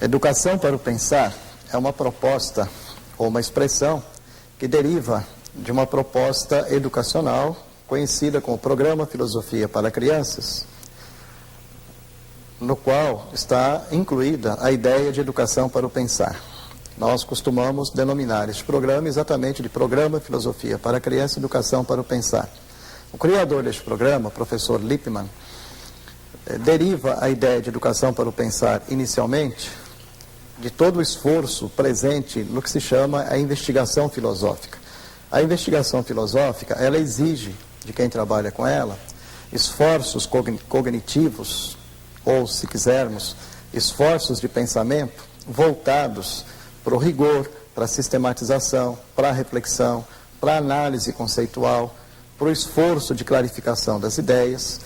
Educação para o pensar é uma proposta ou uma expressão que deriva de uma proposta educacional conhecida como Programa Filosofia para Crianças, no qual está incluída a ideia de educação para o pensar. Nós costumamos denominar este programa exatamente de Programa Filosofia para Criança e Educação para o Pensar. O criador deste programa, o professor Lippmann, deriva a ideia de educação para o pensar inicialmente de todo o esforço presente no que se chama a investigação filosófica. A investigação filosófica, ela exige de quem trabalha com ela esforços cognitivos, ou, se quisermos, esforços de pensamento voltados para o rigor, para a sistematização, para a reflexão, para a análise conceitual, para o esforço de clarificação das ideias,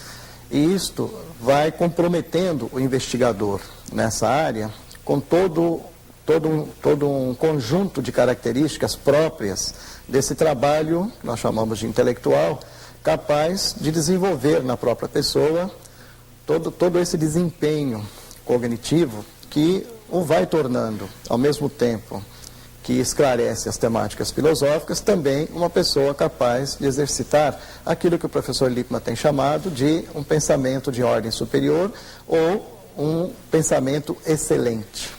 e isto vai comprometendo o investigador nessa área com todo um conjunto de características próprias desse trabalho, que nós chamamos de intelectual, capaz de desenvolver na própria pessoa todo esse desempenho cognitivo que o vai tornando, ao mesmo tempo que esclarece as temáticas filosóficas, também uma pessoa capaz de exercitar aquilo que o professor Lippmann tem chamado de um pensamento de ordem superior ou um pensamento excelente.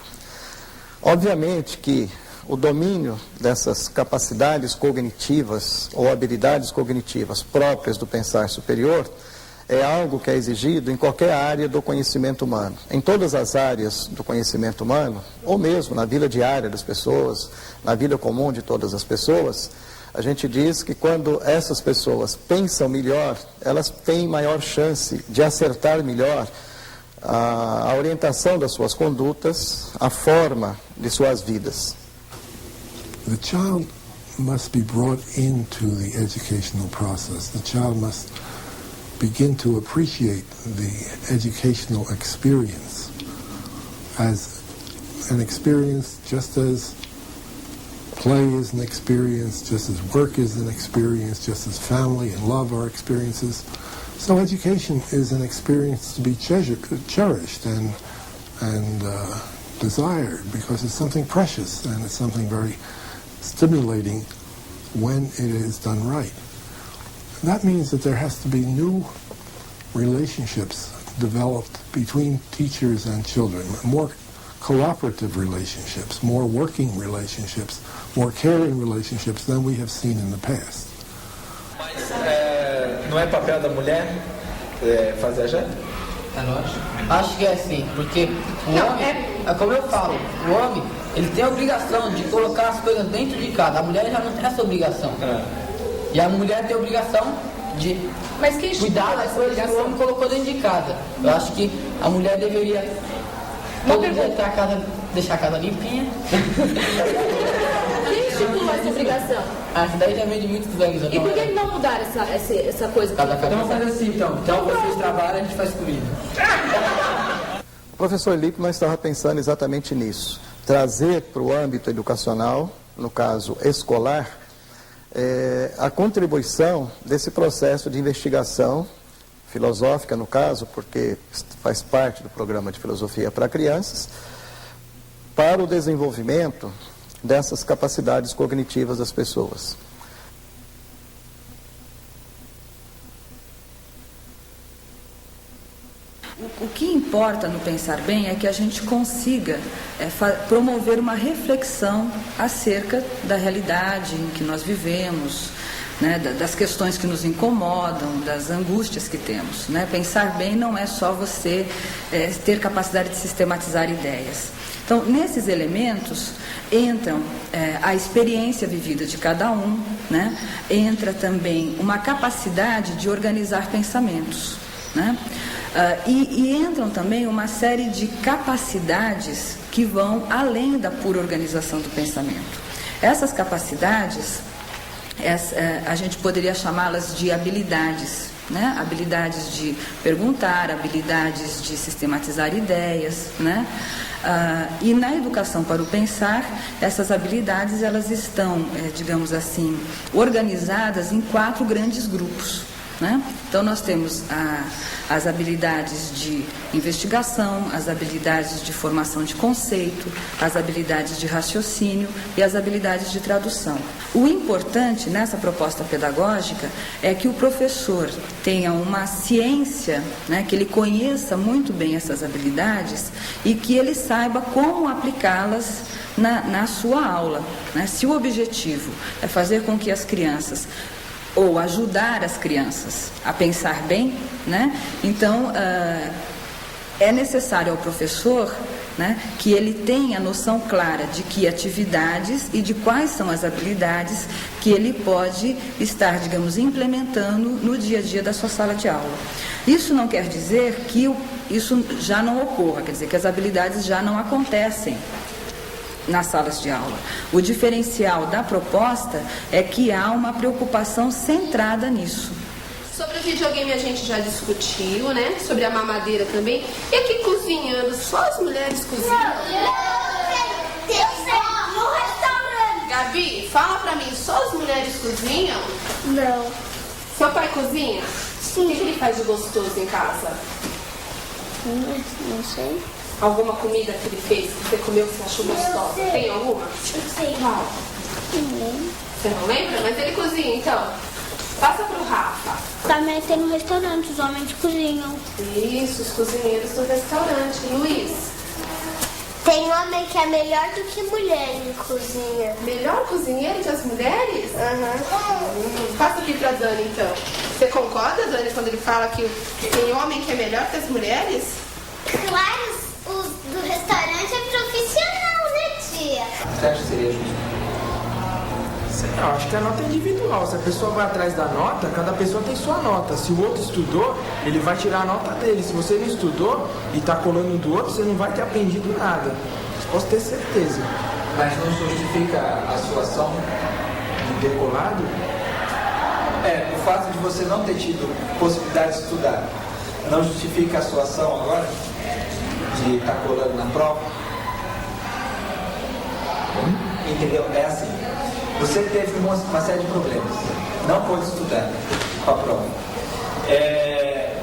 Obviamente que o domínio dessas capacidades cognitivas ou habilidades cognitivas próprias do pensar superior é algo que é exigido em qualquer área do conhecimento humano. Em todas as áreas do conhecimento humano, ou mesmo na vida diária das pessoas, na vida comum de todas as pessoas, a gente diz que quando essas pessoas pensam melhor, elas têm maior chance de acertar melhor a orientação das suas condutas, a forma de suas vidas. The child must be brought into the educational process. The child must begin to appreciate the educational experience as an experience, just as play is an experience, just as work is an experience, just as family and love are experiences. So education is an experience to be cherished and desired, because it's something precious and it's something very stimulating when it is done right. That means that there has to be new relationships developed between teachers and children, more cooperative relationships, more working relationships, more caring relationships than we have seen in the past. Mas não é papel da mulher fazer a janta? É lógico. Acho que é sim, porque o homem, é como eu falo, o homem, ele tem a obrigação de colocar as coisas dentro de casa. A mulher já não tem essa obrigação. E a mulher tem a obrigação de cuidar das coisas que o homem colocou dentro de casa. Eu acho que a mulher deveria todo dia ter a casa, deixar a casa limpinha. Quem estipulou essa obrigação? Isso daí já vem de muitos anos. E por que não mudar essa coisa? Então vamos fazer assim, então vocês trabalham, a gente faz comida. O professor Lippmann estava pensando exatamente nisso. Trazer para o âmbito educacional, no caso escolar, a contribuição desse processo de investigação filosófica, no caso, porque faz parte do programa de filosofia para crianças, para o desenvolvimento dessas capacidades cognitivas das pessoas. O que importa no Pensar Bem é que a gente consiga promover uma reflexão acerca da realidade em que nós vivemos, né, das questões que nos incomodam, das angústias que temos. Né? Pensar bem não é só você ter capacidade de sistematizar ideias. Então, nesses elementos entram a experiência vivida de cada um, né? Entra também uma capacidade de organizar pensamentos, né? E entram também uma série de capacidades que vão além da pura organização do pensamento. Essas capacidades, a gente poderia chamá-las de habilidades, né? Habilidades de perguntar, habilidades de sistematizar ideias, né? E na educação para o pensar, essas habilidades elas estão, digamos assim, organizadas em 4 grandes grupos. né? Então nós temos as habilidades de investigação, as habilidades de formação de conceito, as habilidades de raciocínio e as habilidades de tradução. O importante nessa proposta pedagógica é que o professor tenha uma ciência, né, que ele conheça muito bem essas habilidades e que ele saiba como aplicá-las na sua aula, né? Se o objetivo é fazer com que as crianças, ou ajudar as crianças a pensar bem, né? Então é necessário ao professor, né, que ele tenha noção clara de que atividades e de quais são as habilidades que ele pode estar, digamos, implementando no dia a dia da sua sala de aula. Isso não quer dizer que isso já não ocorra, quer dizer que as habilidades já não acontecem nas salas de aula. O diferencial da proposta é que há uma preocupação centrada nisso. Sobre o videogame a gente já discutiu, né? Sobre a mamadeira também. E aqui cozinhando, só as mulheres cozinham? No restaurante. Gabi, fala pra mim, só as mulheres cozinham? Não. Seu pai cozinha? Sim. O que ele faz de gostoso em casa? Não sei. Alguma comida que ele fez que você comeu que você achou gostosa? Tem alguma? Eu sei. Qual? Não lembro. Você não lembra? Mas ele cozinha, então. Passa pro Rafa. Também tem no restaurante, os homens cozinham. Isso, os cozinheiros do restaurante. Luiz. Tem homem que é melhor do que mulher em cozinha. Melhor cozinheiro que as mulheres? Aham. Passa aqui pra Dani, então. Você concorda, Dani, quando ele fala que tem homem que é melhor que as mulheres? Claro, os do restaurante é profissional, né, tia? Você acha que seria justo? Eu acho que a nota é individual. Se a pessoa vai atrás da nota, cada pessoa tem sua nota. Se o outro estudou, ele vai tirar a nota dele. Se você não estudou e está colando do outro, você não vai ter aprendido nada. Isso posso ter certeza. Mas não justifica a sua ação? De ter colado? O fato de você não ter tido possibilidade de estudar não justifica a sua ação agora? De estar colando na prova? Entendeu? É assim. Você teve uma série de problemas. Não pôde estudar para a prova.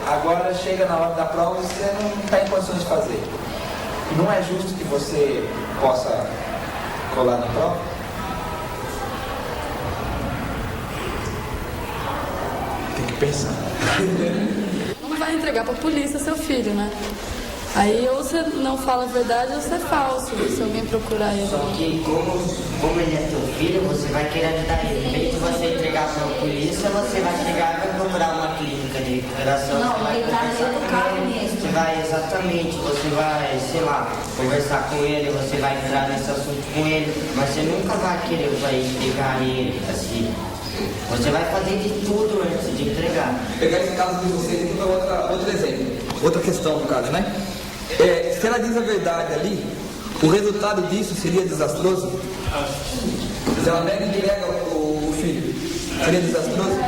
Agora chega na hora da prova e você não está em condições de fazer. Não é justo que você possa colar na prova? Tem que pensar. Não vai entregar para a polícia seu filho, né? Aí ou você não fala a verdade ou você é falso, se alguém procurar ele. Só que como ele é teu filho, você vai querer ajudar ele. Em vez de você entregar para a polícia, você vai chegar e vai procurar uma clínica de recuperação. Não, ele está educado nisso. Você vai, exatamente, você vai, sei lá, conversar com ele, você vai entrar nesse assunto com ele, mas você nunca vai querer entregar ele, assim. Você vai fazer de tudo antes de entregar. Pegar esse caso de vocês aqui para outro exemplo. Outra questão, no caso, né? Se ela diz a verdade ali, o resultado disso seria desastroso? Se ela nega e entrega o filho, seria desastroso?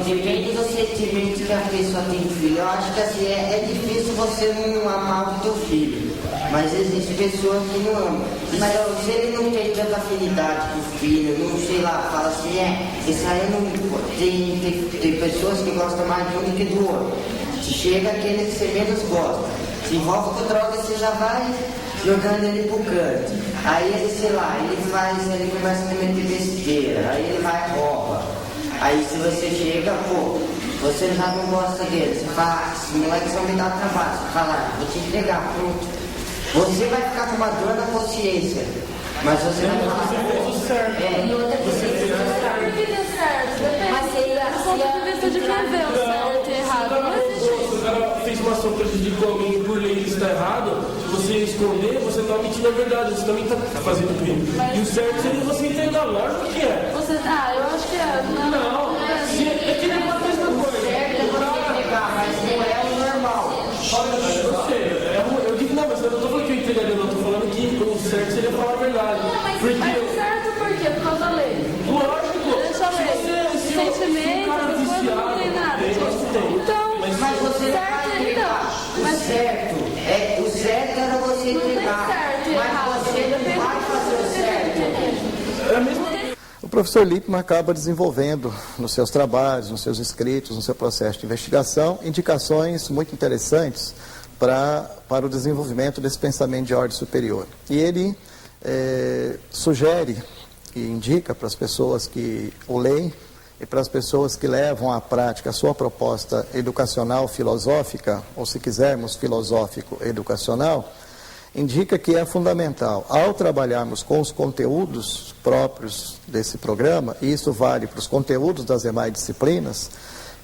Depende do sentimento que a pessoa tem filho. Eu acho que assim, é difícil você não amar o teu filho. Mas existem pessoas que não amam. Mas se ele não tem tanta afinidade com o filho, não sei lá, fala assim, isso aí não. Tem pessoas que gostam mais de um do que do outro. Se chega aquele que você menos gosta. Se envolve com droga, você já vai jogando ele pro canto. Aí ele, sei lá, ele começa a meter besteira, aí ele vai e rouba. Aí se você chega, você já não gosta dele, você fala, esse moleque só me dá trabalho, você fala, vou te entregar, pronto. Você vai ficar com uma dor na consciência, mas você vai falar, Mas seria do ponto de vista de quem vê o certo e errado. Não existe. Se o cara fez uma ação prejudicou alguém por lei e isso está errado, se você esconder, você está mentindo a verdade, você também está fazendo crime. E o certo seria você entregar, lógico que é. Eu acho que é. Não, é que nem uma mesma coisa. mas não é o normal. Eu sei, eu digo não, mas eu não estou falando que eu entregaria, não, estou falando que o certo seria falar a verdade. Mas certo por quê? Por causa da lei. Lógico. Deixa a lei. Sentimento, não tem nada. Então, mas você vai entregar. O certo era você entregar. Mas você não vai fazer o certo. É a mesma. professor Lippmann acaba desenvolvendo nos seus trabalhos, nos seus escritos, no seu processo de investigação, indicações muito interessantes para o desenvolvimento desse pensamento de ordem superior. E ele sugere e indica para as pessoas que o leem e para as pessoas que levam à prática a sua proposta educacional filosófica, ou se quisermos filosófico-educacional, indica que é fundamental, ao trabalharmos com os conteúdos próprios desse programa, e isso vale para os conteúdos das demais disciplinas,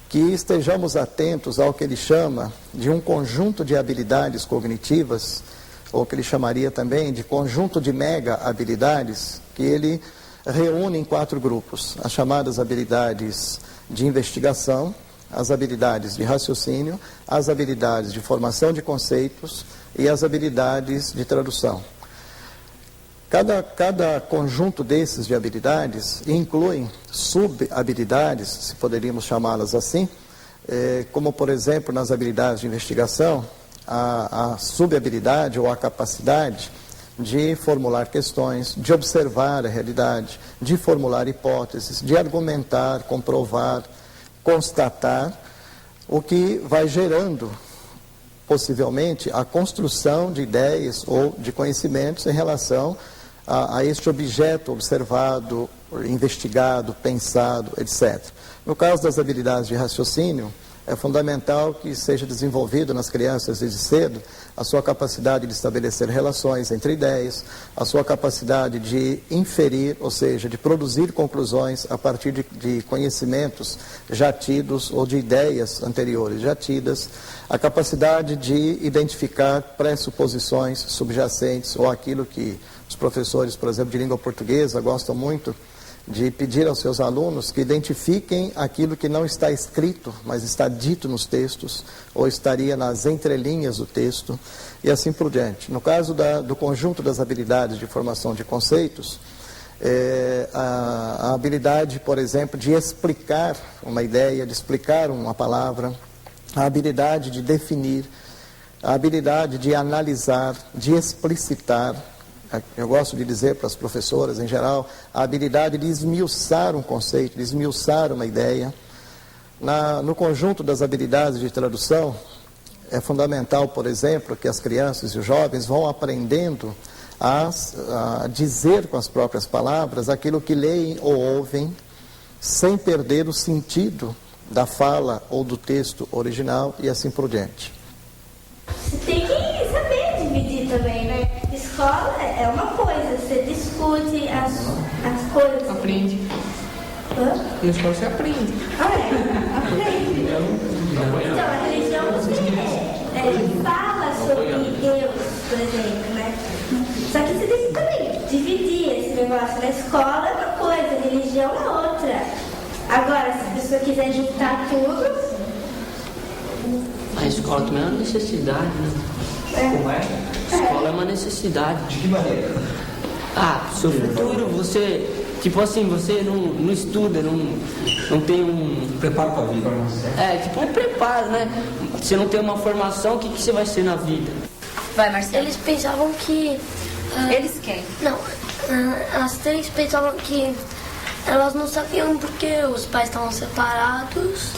que estejamos atentos ao que ele chama de um conjunto de habilidades cognitivas, ou que ele chamaria também de conjunto de mega habilidades, que ele reúne em 4 grupos: as chamadas habilidades de investigação, as habilidades de raciocínio, as habilidades de formação de conceitos e as habilidades de tradução. Cada conjunto desses de habilidades inclui sub-habilidades, se poderíamos chamá-las assim, como, por exemplo, nas habilidades de investigação, a sub-habilidade ou a capacidade de formular questões, de observar a realidade, de formular hipóteses, de argumentar, comprovar, constatar, o que vai gerando, possivelmente, a construção de ideias ou de conhecimentos em relação a este objeto observado, investigado, pensado, etc. No caso das habilidades de raciocínio, é fundamental que seja desenvolvido nas crianças desde cedo a sua capacidade de estabelecer relações entre ideias, a sua capacidade de inferir, ou seja, de produzir conclusões a partir de conhecimentos já tidos ou de ideias anteriores já tidas, a capacidade de identificar pressuposições subjacentes ou aquilo que os professores, por exemplo, de língua portuguesa gostam muito de pedir aos seus alunos que identifiquem aquilo que não está escrito, mas está dito nos textos, ou estaria nas entrelinhas do texto, e assim por diante. No caso do conjunto das habilidades de formação de conceitos, a habilidade, por exemplo, de explicar uma ideia, de explicar uma palavra, a habilidade de definir, a habilidade de analisar, de explicitar. Eu gosto de dizer para as professoras, em geral, a habilidade de esmiuçar um conceito, de esmiuçar uma ideia. No conjunto das habilidades de tradução, é fundamental, por exemplo, que as crianças e os jovens vão aprendendo a dizer com as próprias palavras aquilo que leem ou ouvem, sem perder o sentido da fala ou do texto original e assim por diante. Você tem que saber dividir também, né? Escola é uma coisa, você discute as coisas. Aprende. Hã? Na escola você aprende. Aprende. Então, a religião você fala sobre Deus, por exemplo, né? Só que você tem que também dividir esse negócio. Na escola é uma coisa, a religião é outra. Agora, se a pessoa quiser juntar tudo... A escola também é uma necessidade, né? Como é? A escola é uma necessidade. De que maneira? Seu futuro, você... Tipo assim, você não estuda, não tem um... Preparo para a vida. Tipo um preparo, né? Você não tem uma formação, o que você vai ser na vida? Vai, Marcelo. Eles pensavam que... Eles quem? Não, as 3 pensavam que elas não sabiam porque os pais estavam separados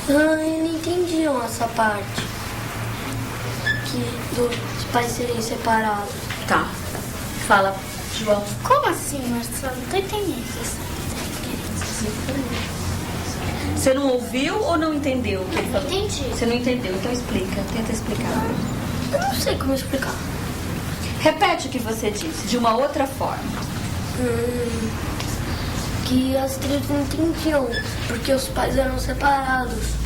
e não entendiam essa parte dos pais serem separados. Tá. Fala, João. Como assim, Marcelo? Não tô entendendo. Você não ouviu ou não entendeu o que ele falou? Entendi. Você não entendeu, então explica. Tenta explicar. Eu não sei como explicar. Repete o que você disse, de uma outra forma. Que as 3 não entendiam, porque os pais eram separados.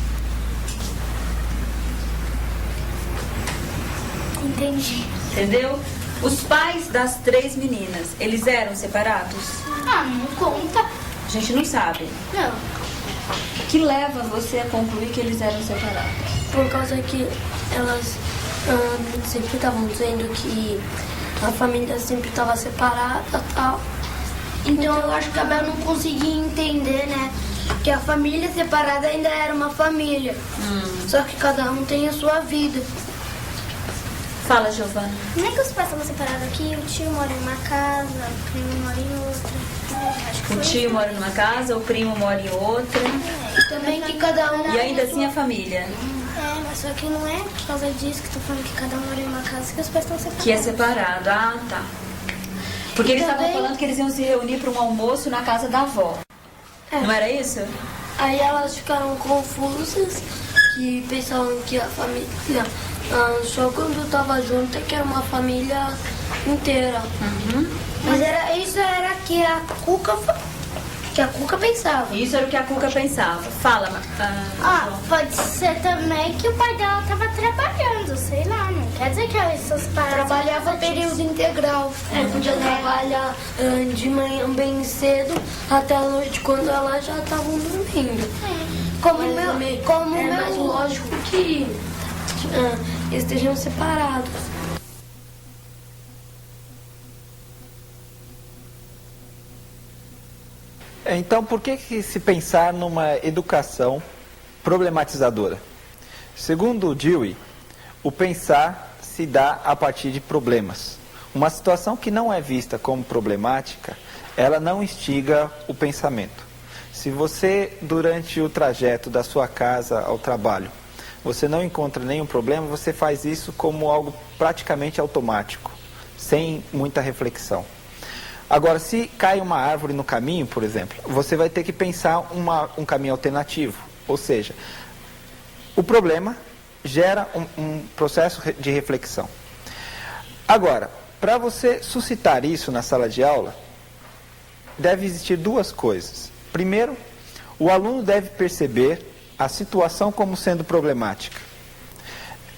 Entendi. Entendeu? Os pais das 3 meninas, eles eram separados? Não conta. A gente não sabe. Não. O que leva você a concluir que eles eram separados? Por causa que elas sempre estavam dizendo que a família sempre estava separada e tal. Então eu acho que a Bel não conseguia entender, né? Que a família separada ainda era uma família. Só que cada um tem a sua vida. Fala, Giovana. Como é que os pais estavam separados aqui? O tio mora em uma casa, o primo mora em outra. Acho que O tio mora numa casa, o primo mora em outra. Também que cada um... E ainda assim a família. Mas só que não é por causa disso que eu tô falando que cada um mora em uma casa que os pais estão separados. Que é separado. Ah, tá. Porque eles estavam falando que eles iam se reunir para um almoço na casa da avó. Não era isso? Aí elas ficaram confusas e pensavam que a família, só quando tava junto é que era uma família inteira. Mas isso era que a Cuca pensava. Isso era o que a Cuca pensava. Fala, pode ser também que o pai dela tava trabalhando, sei lá, não quer dizer que elas só separaram. Trabalhava período integral. Podia trabalhar de manhã bem cedo até a noite quando elas já estavam dormindo. É mais lógico que estejam separados. Então, por que se pensar numa educação problematizadora? Segundo o Dewey, o pensar se dá a partir de problemas. Uma situação que não é vista como problemática, ela não instiga o pensamento. Se você, durante o trajeto da sua casa ao trabalho, você não encontra nenhum problema, você faz isso como algo praticamente automático, sem muita reflexão. Agora, se cai uma árvore no caminho, por exemplo, você vai ter que pensar um caminho alternativo. Ou seja, o problema gera um processo de reflexão. Agora, para você suscitar isso na sala de aula, deve existir duas coisas. Primeiro, o aluno deve perceber a situação como sendo problemática.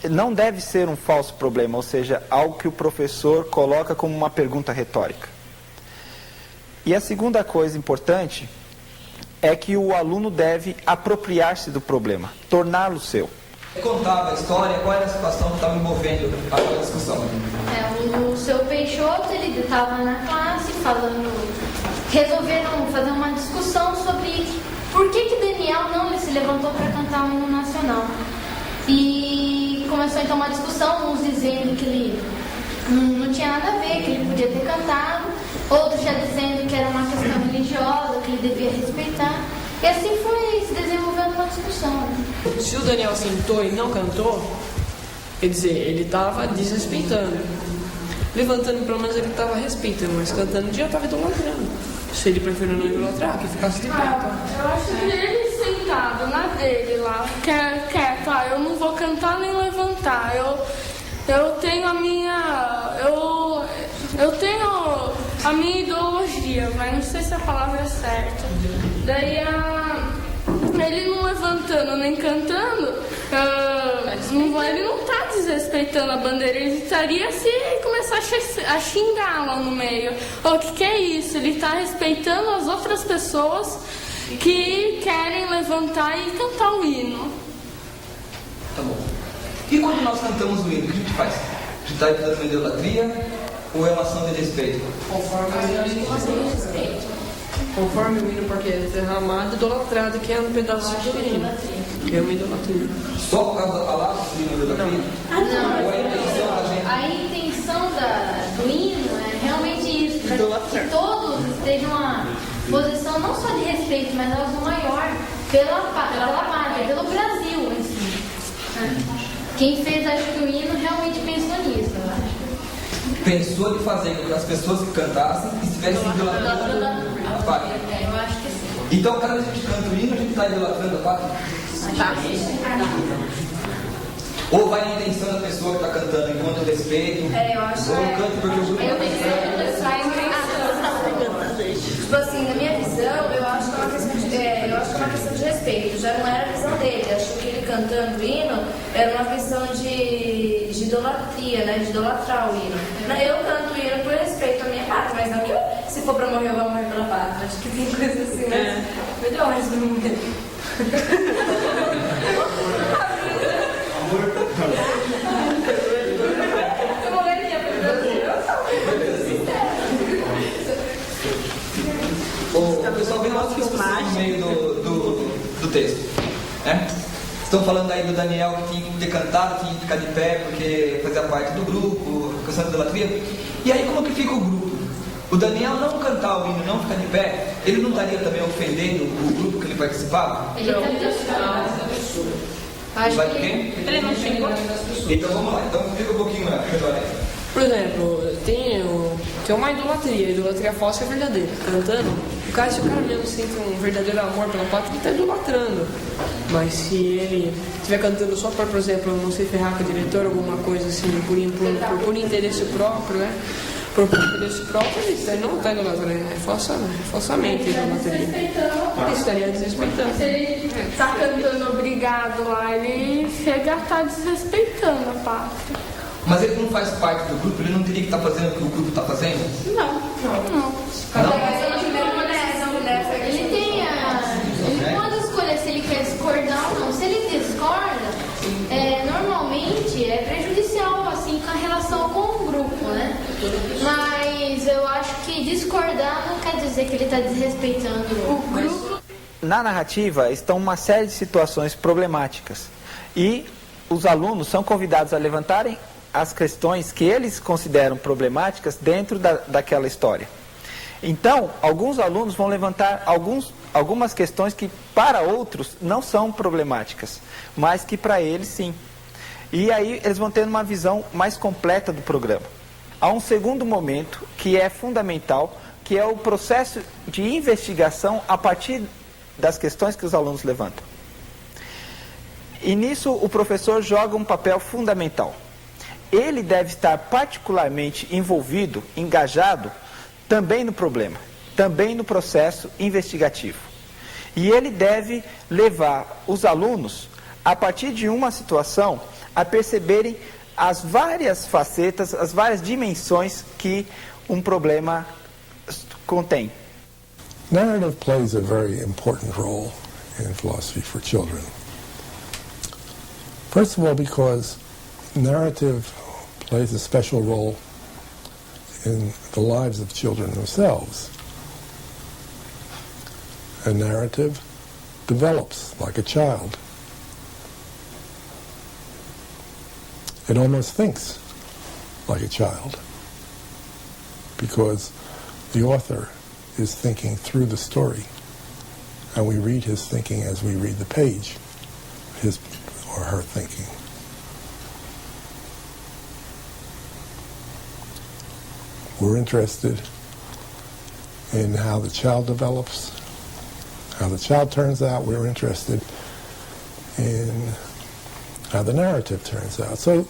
Não deve ser um falso problema, ou seja, algo que o professor coloca como uma pergunta retórica. E a segunda coisa importante é que o aluno deve apropriar-se do problema, torná-lo seu. Você contava a história, qual era a situação que estava envolvendo aquela discussão? O seu Peixoto, ele estava na classe resolveram fazer uma discussão sobre por que Daniel não se levantou para cantar o hino nacional. E começou então uma discussão, uns dizendo que ele não tinha nada a ver, que ele podia ter cantado, outros já dizendo que era uma questão religiosa, que ele devia respeitar. E assim foi se desenvolvendo uma discussão. Se o Daniel sentou e não cantou, quer dizer, ele estava desrespeitando. Levantando, pelo menos ele estava respeitando, mas cantando já estava idolatrando. Se ele preferiu não idolatrar, que ficasse de pé. Eu acho que ele sentado na dele lá, quieto, eu não vou cantar nem levantar. Eu tenho a minha. Eu tenho a minha ideologia, mas não sei se a palavra é certa. Daí ele não levantando nem cantando, ele não está desrespeitando a bandeira, ele estaria se começar a xingar lá no meio. O que é isso? Ele está respeitando as outras pessoas que querem levantar e cantar o hino. Tá bom. E quando nós cantamos o hino, o que a gente faz? A gente está evitando uma idolatria ou é uma ação de respeito? Conforme o hino, porque é derramado, idolatrado, que é um pedaço de hino. É uma idolatria. Só por causa da palavra que é idolatria? Não. Ou a intenção da gente? A intenção do hino é realmente isso, para que todos estejam uma posição não só de respeito, mas algo maior pela pátria, pelo Brasil em si. Quem fez, acho que o hino realmente pensou nisso, eu acho. Pensou em fazer com que as pessoas que cantassem estivessem idolatrando a pátria. Eu acho que sim. Então, cada vez que a gente canta o hino, a gente está idolatrando a pátria? Ou vai na intenção da pessoa que está cantando enquanto eu respeito? Eu acho ou eu canto porque eu juro. Eu tenho tipo assim, na minha visão, eu acho que é uma questão de respeito. Já não era a visão dele. Eu acho que ele cantando o hino era uma questão de idolatria, né? De idolatrar o hino. Eu canto o hino por respeito à minha pátria, mas não que se for pra morrer, eu vou morrer pela pátria. Acho que tem coisas assim, né? Melhores do mundo. O pessoal vem uma discussão no meio do texto, né? Estão falando aí do Daniel que tinha que ter cantado, tinha que ficar de pé porque fazia parte do grupo, questão da idolatria. E aí como que fica o grupo? O Daniel não cantar o hino, não ficar de pé, ele não estaria também ofendendo o grupo que ele participava? Ele Vai quem? Ele não xingou. Então vamos lá, então fica um pouquinho melhor aí. Por exemplo, tem uma idolatria, a idolatria falsa é verdadeira. Cantando, se o cara mesmo sente um verdadeiro amor pela pátria, ele está idolatrando. Mas se ele estiver cantando só para, por exemplo, não se ferrar com o diretor, alguma coisa assim, por interesse próprio, né? Por interesse próprio, ele não está idolatrando, é falsamente idolatria. Ele estaria desrespeitando. Se ele está cantando obrigado lá, ele chega a estar desrespeitando a pátria. Mas ele não faz parte do grupo, ele não teria que estar fazendo o que o grupo está fazendo? Não. Ele tem ele pode escolher se ele quer discordar ou não. Se ele discorda, normalmente é prejudicial assim com a relação com o grupo, né? Mas eu acho que discordar não quer dizer que ele está desrespeitando o grupo. Na narrativa estão uma série de situações problemáticas e os alunos são convidados a levantarem as questões que eles consideram problemáticas dentro daquela história. Então, alguns alunos vão levantar algumas questões que para outros não são problemáticas, mas que para eles sim. E aí eles vão ter uma visão mais completa do programa. Há um segundo momento que é fundamental, que é o processo de investigação a partir das questões que os alunos levantam. E nisso o professor joga um papel fundamental. Ele deve estar particularmente envolvido, engajado, também no problema, também no processo investigativo. E ele deve levar os alunos, a partir de uma situação, a perceberem as várias facetas, as várias dimensões que um problema contém. Narrative plays a very important role in philosophy for children. First of all, because narrative plays a special role in the lives of children themselves. A narrative develops like a child. It almost thinks like a child because the author is thinking through the story, and we read his thinking as we read the page, his or her thinking. We're interested in how the child develops, how the child turns out. We're interested in how the narrative turns out. So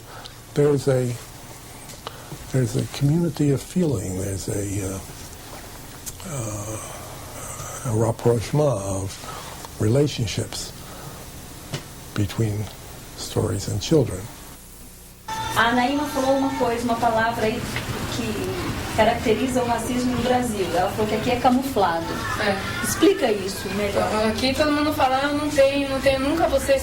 there's a community of feeling. There's a rapprochement of relationships between stories and children. A Naima falou uma palavra aí que caracteriza o racismo no Brasil. Ela falou que aqui é camuflado. Explica isso melhor. Aqui todo mundo fala, não tenho, nunca você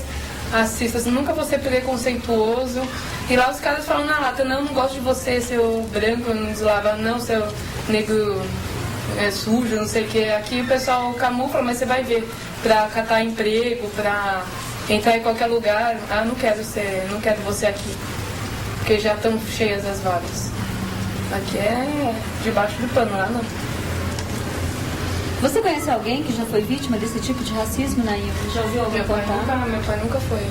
racista, nunca você preconceituoso. E lá os caras falam na lata, não gosto de você, seu branco, não deslava, não, seu negro sujo, não sei o que. Aqui o pessoal camufla, mas você vai ver, pra catar emprego, pra entrar em qualquer lugar. Não quero você aqui. Porque já estão cheias as vagas. Aqui é debaixo do pano, lá não. Você conhece alguém que já foi vítima desse tipo de racismo, Naima? Já ouviu alguém contar? Meu pai nunca foi.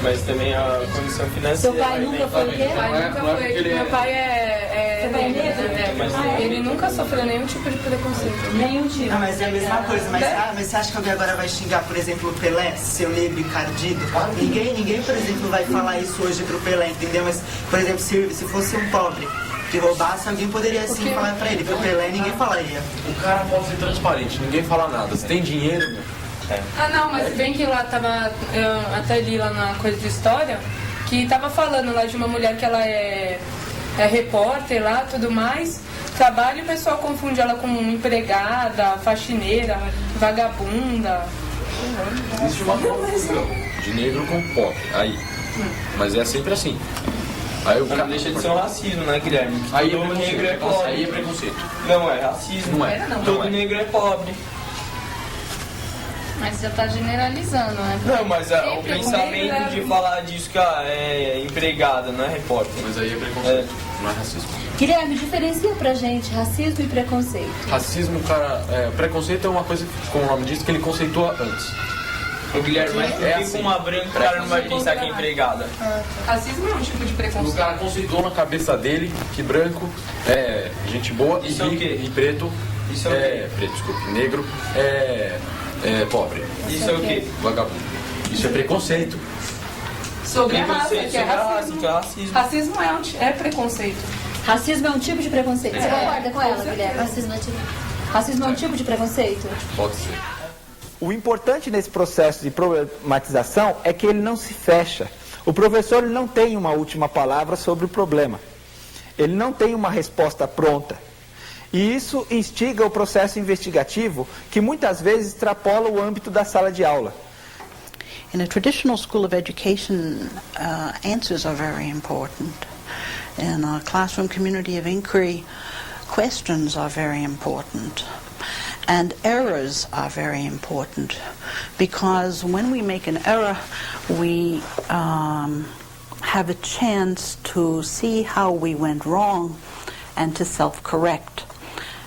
Mas também a condição financeira. Seu pai nunca foi o quê? Meu pai nunca foi. Meu pai é negro. Ele nunca sofreu nenhum tipo de preconceito. Nenhum tipo. Não, mas é a mesma coisa. Mas você acha que alguém agora vai xingar, por exemplo, o Pelé, seu negro encardido? Ninguém, por exemplo, vai falar isso hoje pro Pelé, entendeu? Mas, por exemplo, se fosse um pobre que roubasse, alguém poderia assim falar pra ele. Pro Pelé, ninguém falaria. O cara pode ser transparente, ninguém fala nada. Se tem dinheiro, meu. Não, mas bem que lá tava, eu até li lá na coisa de história, que tava falando lá de uma mulher que ela é repórter lá, tudo mais, trabalha e o pessoal confunde ela com empregada, faxineira, vagabunda. Existe uma confusão de negro com pobre, aí. Mas é sempre assim. Aí o cara deixa de ser um racismo, né, Guilherme? Aí todo negro é pobre. Aí é preconceito. Não é racismo. Não é. Todo negro é pobre. Mas já tá generalizando, né? Não, mas o pensamento de falar disso que é empregada, não é repórter. Mas aí é preconceito, não é racismo. Guilherme, diferencia pra gente racismo e preconceito. Racismo, cara, preconceito é uma coisa que, como o nome diz, que ele conceitua antes. O Guilherme, mas por que assim, com uma branca o cara não vai pensar que é empregada? Racismo é um tipo de preconceito. O cara conceitou na cabeça dele que branco é gente boa Isso é o quê? E preto Isso é preto, desculpe, negro é pobre. Isso é o quê? Vagabundo. Isso é preconceito. Sobre a raça, que é racismo. Racismo é preconceito. Racismo é um tipo de preconceito. Você concorda com ela, Guilherme? Racismo é um tipo de preconceito? Pode ser. O importante nesse processo de problematização é que ele não se fecha. O professor ele não tem uma última palavra sobre o problema. Ele não tem uma resposta pronta. E isso instiga o processo investigativo, que muitas vezes extrapola o âmbito da sala de aula. In a traditional school of education, answers are very important. In a classroom community of inquiry, questions are very important. And errors are very important, because when we make an error, we have a chance to see how we went wrong and to self-correct.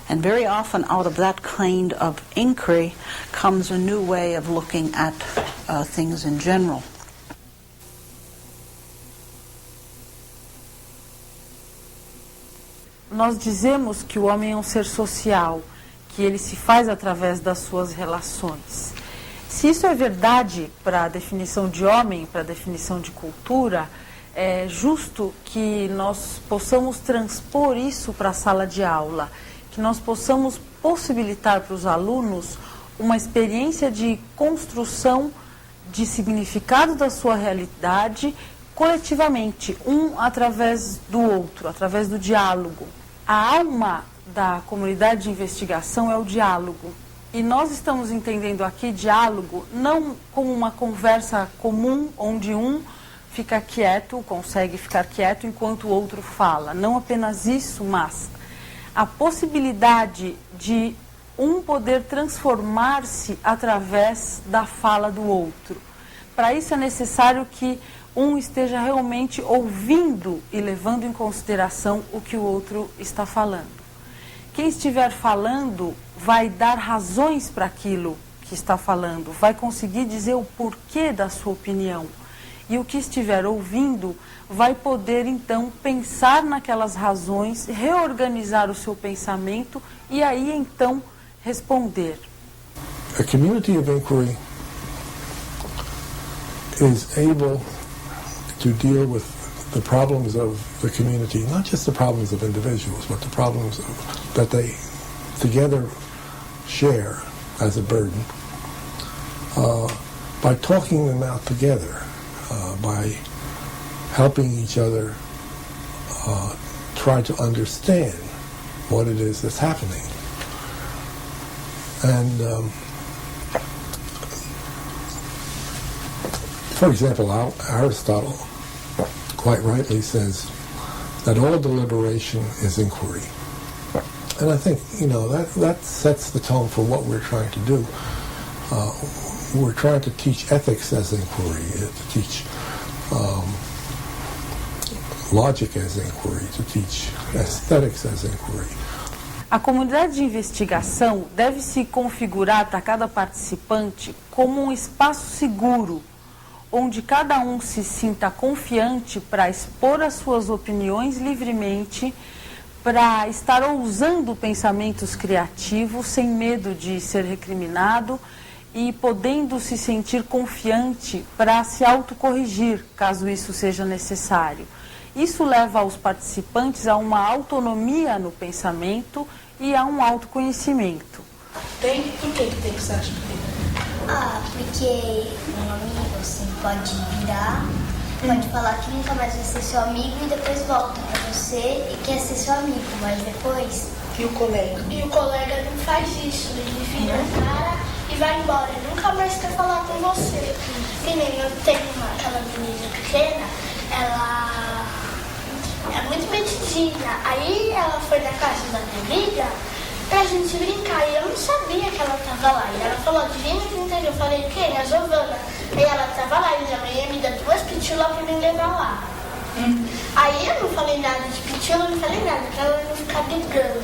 And very often out of that kind of inquiry comes a new way of looking at things in general. Nós dizemos que o homem é um ser social, que ele se faz através das suas relações. Se isso é verdade para a definição de homem, para a definição de cultura, é justo que nós possamos transpor isso para a sala de aula, que nós possamos possibilitar para os alunos uma experiência de construção de significado da sua realidade coletivamente, um através do outro, através do diálogo. A alma da comunidade de investigação é o diálogo. E nós estamos entendendo aqui diálogo não como uma conversa comum, onde um fica quieto, consegue ficar quieto enquanto o outro fala. Não apenas isso, mas a possibilidade de um poder transformar-se através da fala do outro. Para isso é necessário que um esteja realmente ouvindo e levando em consideração o que o outro está falando. Quem estiver falando vai dar razões para aquilo que está falando, vai conseguir dizer o porquê da sua opinião. E o que estiver ouvindo vai poder, então, pensar naquelas razões, reorganizar o seu pensamento e aí, então, responder. A community of inquiry is able to deal with the problems of the community, not just the problems of individuals, but the problems that they together share as a burden, by talking them out together, by helping each other try to understand what it is that's happening. And for example, Aristotle quite rightly says that all deliberation is inquiry. And I think, that sets the tone for what we're trying to do. We're trying to teach ethics as inquiry, to teach logic as inquiry, to teach aesthetics as inquiry. A comunidade de investigação deve se configurar para cada participante como um espaço seguro, onde cada um se sinta confiante para expor as suas opiniões livremente, para estar ousando pensamentos criativos sem medo de ser recriminado e podendo se sentir confiante para se autocorrigir, caso isso seja necessário. Isso leva os participantes a uma autonomia no pensamento e a um autoconhecimento. Por que tem que ser? Porque um amigo você pode virar, pode falar que nunca mais vai ser seu amigo e depois volta pra você e quer ser seu amigo, mas depois... E o colega? E o colega não faz isso, ele vira a cara e vai embora, ele nunca mais quer falar com você. Que nem eu tenho aquela menina pequena, ela é muito metidinha, aí ela foi na casa da minha amiga pra gente brincar. E eu não sabia que ela tava lá. E ela falou, adivinha que entendeu? Eu falei, quem? A Giovana. E ela tava lá, e minha mãe ia me dar 2 pitulas pra me levar lá. Aí eu não falei nada de pitula, não falei nada, pra ela não ficar brigando.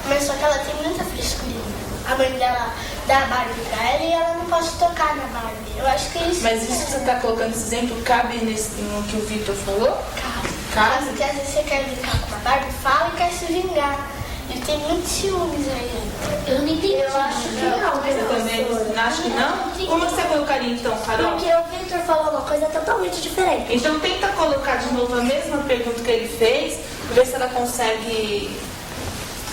Mas só que ela tem muita frescurinha. A mãe dela dá a Barbie pra ela e ela não pode tocar na Barbie. Eu acho que isso... Mas isso que você tá colocando, esse exemplo, cabe no que o Vitor falou? Cabe. Porque às vezes você quer brincar com uma Barbie, fala e quer se vingar. Ele tem muitos ciúmes aí. Eu não entendi. Eu acho que não. Você também acha que não? Como você colocaria então, Carol? Porque o Vitor falou uma coisa totalmente diferente. Então tenta colocar de novo a mesma pergunta que ele fez, ver se ela consegue...